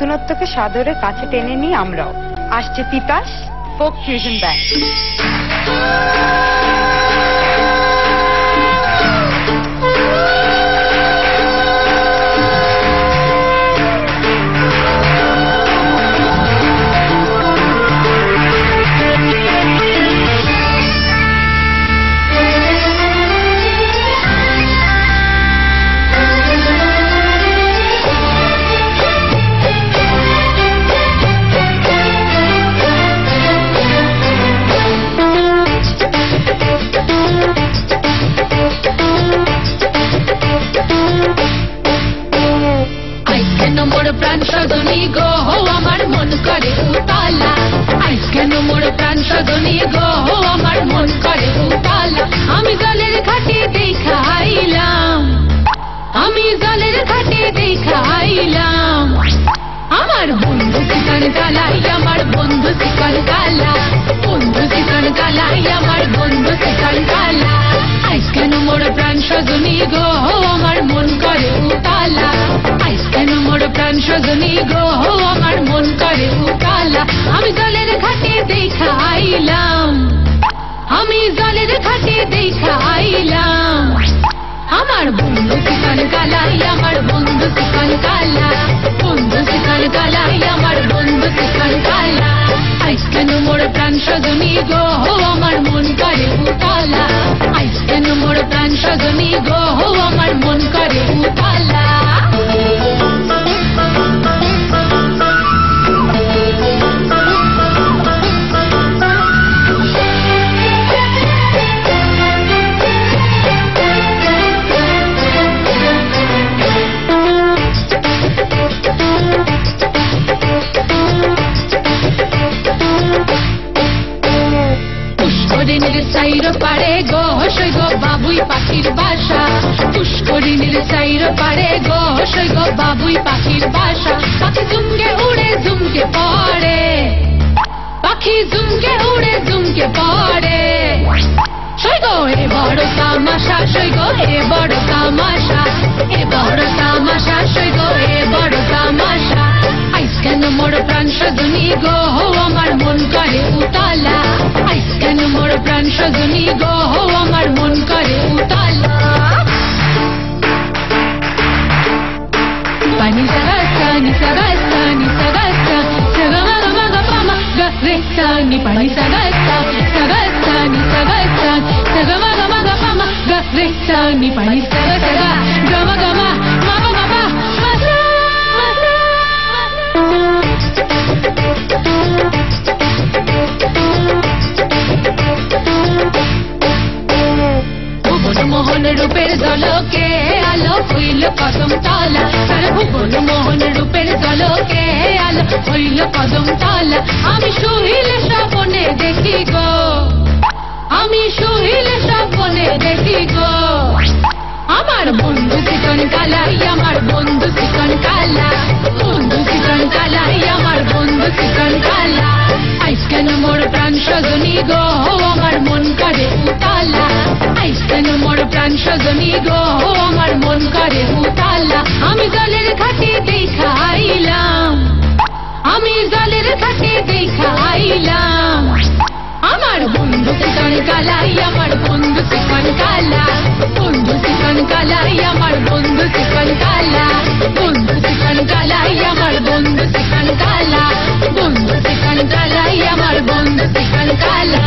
নতুনত্বকে সাদরে কাছে টেনে নিই আমরাও। আসছে তিতাস ফোক ফিউশন ব্যান্ড। প্রাণ সজনী গো আমার মন করে উতালা, আইস কেন মোর প্রাণ সজনী গো আমার মন করে উতালা। আমি জলের ঘাটে দেখা আইলাম, আমি জলের ঘাটে দেখা আইলাম। আমার বন্ধু চিকন কালাই, আমার বন্ধু চিকন কালা, বন্ধু চিকন কালাই, আমার বন্ধু চিকন কালা। আইস কেন মোর প্রাণ সজনী গো আমার মন করে উতালা, আইস কেন মোর প্রাণ সজনী গো আমার মন করে উতালা। আমি জলের ঘাটে দেখা আইলাম, আমি জলের ঘাটে দেখা আইলাম। আমার বন্ধু চিকন কালাই, আমার বন্ধু চিকন কালা, বন্ধু চিকন কালাই, আমার বন্ধু চিকন কালা। আইস কেন মোর প্রাণ সজনী গো আমার মন করে উতালা, আইস কেন মোর প্রাণ সজনী গো আমার মন করে উতালা। পুষ্করিণীর সাইর পাড়ে গো সই গো বাবুই পাখির বাসা, পুষ্করিণীর সাইর পাড়ে গো সই গো বাবুই পাখির বাসা। পাখি ঝুমকে উড়ে ঝুমকে পড়ে, পাখি ঝুমকে উড়ে ঝুমকে পড়ে। সই গো এ বড় তামাশা, সই গো এ বড় তামাশা, এ বড় তামাশা, সই গো এ বড় তামাশা। আইস কেন মোর প্রাণ সজনী গো আমার মন করে উতালা, আইস কেন মোর প্রাণ সজনী গো আমার মন করে উতালা। পানি সাগাস্তা নি সাগাস্তা নি সাগাস্তা সাগা মা মা গা পা মা গা রে সা নি পানি সাগাস্তা সাগাস্তা নি সাগাস্তা সাগা মা গা পা মা গা রে সা নি পানি সাগা সাগা গা মা গা মা মা গা মা পা মা সা মা সা। মোহন রূপের জলকে আলো হইল কদম তলা, তার ভুবন মোহন রূপের জলকে আলো হইল কদম তলা। আমি সুহিল স্বপনে দেখি গো, আমি সুহিল স্বপনে দেখি গো। আমার বন্ধু চিকন কালাই, আমার বন্ধু চিকন কালা, বন্ধু চিকন কালাই, আমার বন্ধু চিকন কালা। আইস কেন মোর প্রাণ সজনী গো আমার মন করে উতালা, আইস কেন মোর প্রাণ সজনী গো আমার মন করে উতালা। আমি জলের ঘাটে দেখা আইলাম, আমি জলের ঘাটে দেখা আইলাম। আমার বন্ধু চিকন কালাই, আমার বন্ধু চিকন কালা, বন্ধু চিকন কালাই, আমার বন্ধু চিকন কালা, বন্ধু চিকন কালাই, আমার বন্ধু চিকন কালা, বন্ধু চিকন কালাই, আমার বন্ধু চিকন কালা।